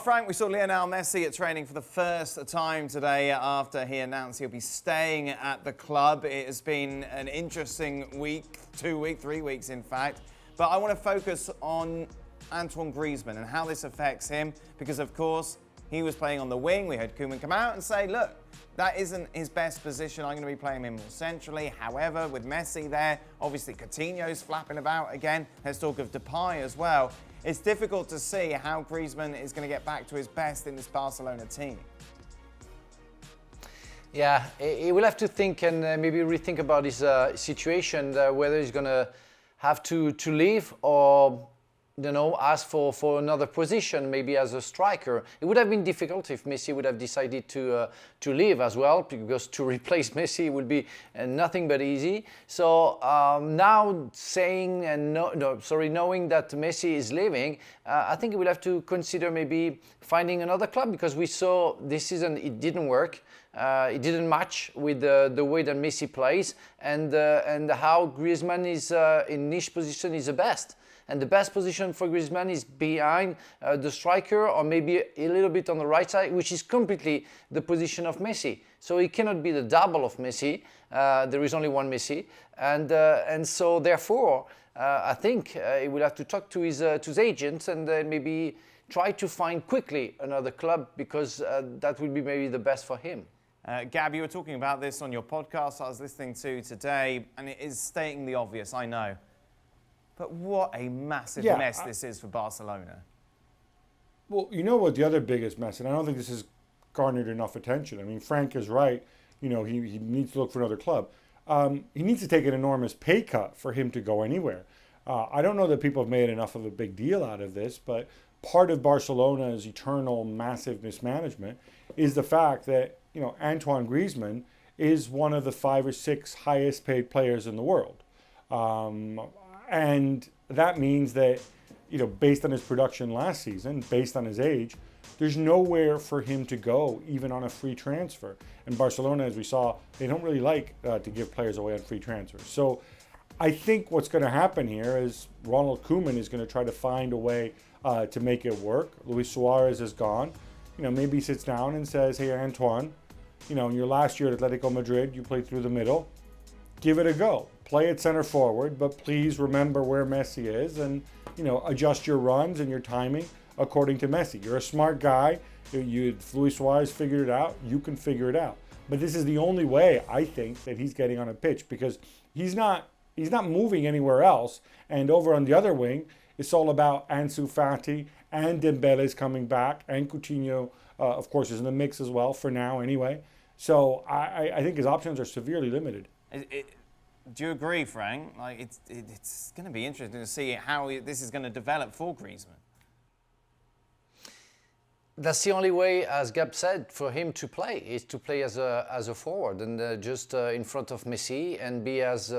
Frank, we saw Lionel Messi at training for the first time today after he announced he'll be staying at the club. It has been an interesting week, 2 weeks, 3 weeks in fact. But I want to focus on Antoine Griezmann and how this affects him because, of course, he was playing on the wing. We heard Koeman come out and say, look, that isn't his best position. I'm going to be playing him more centrally. However, with Messi there, obviously Coutinho's flapping about again. Let's talk of Depay as well. It's difficult to see how Griezmann is going to get back to his best in this Barcelona team. Yeah, he will have to think and maybe rethink about his situation, whether he's going to have to leave or, you know, ask for another position, maybe as a striker. It would have been difficult if Messi would have decided to leave as well, because to replace Messi would be nothing but easy. So now saying and knowing that Messi is leaving, I think he will have to consider maybe finding another club, because we saw this season it didn't work. It didn't match with the way that Messi plays and how Griezmann is in niche position is the best. And the best position for Griezmann is behind the striker, or maybe a little bit on the right side, which is completely the position of Messi. So he cannot be the double of Messi. There is only one Messi, and so therefore I think he will have to talk to his agents and maybe try to find quickly another club, because that will be maybe the best for him. Gab, you were talking about this on your podcast I was listening to today, and it is stating the obvious, I know. But what a massive mess this is for Barcelona. Well, you know what the other biggest mess, and I don't think this has garnered enough attention. I mean, Frank is right. You know, he needs to look for another club. He needs to take an enormous pay cut for him to go anywhere. I don't know that people have made enough of a big deal out of this, but part of Barcelona's eternal massive mismanagement is the fact that, you know, Antoine Griezmann is one of the 5 or 6 highest paid players in the world. And that means that, you know, based on his production last season, based on his age, there's nowhere for him to go, even on a free transfer. And Barcelona, as we saw, they don't really like to give players away on free transfers. So I think what's going to happen here is Ronald Koeman is going to try to find a way to make it work. Luis Suarez is gone. You know, maybe he sits down and says, hey, Antoine, you know, in your last year at Atletico Madrid, you played through the middle. Give it a go. Play at center forward, but please remember where Messi is and, you know, adjust your runs and your timing according to Messi. You're a smart guy. If Luis Suarez figured it out, you can figure it out. But this is the only way, I think, that he's getting on a pitch, because he's not moving anywhere else. And over on the other wing, it's all about Ansu Fati, and Dembele's coming back, and Coutinho, of course, is in the mix as well, for now anyway. So I think his options are severely limited. Do you agree, Frank? Like, it's going to be interesting to see how this is going to develop for Griezmann. That's the only way, as Gab said, for him to play, is to play as a forward and just in front of Messi, and be, as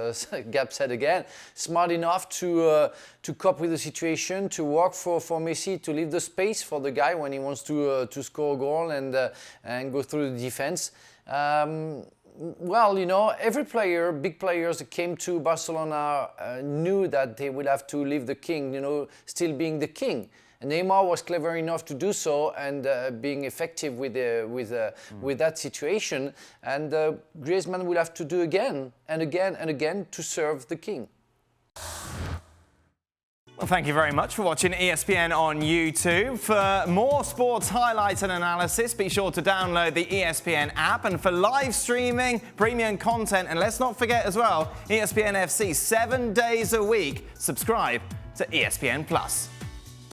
Gab said again, smart enough to cope with the situation, to work for Messi, to leave the space for the guy when he wants to score a goal and go through the defense. Well, you know, every player, big players that came to Barcelona knew that they would have to leave the king, you know, still being the king. And Neymar was clever enough to do so, and being effective with that situation. And Griezmann will have to do again and again and again to serve the king. Well, thank you very much for watching ESPN on YouTube. For more sports highlights and analysis, be sure to download the ESPN app. And for live streaming, premium content, and let's not forget as well, ESPN FC 7 days a week. Subscribe to ESPN+.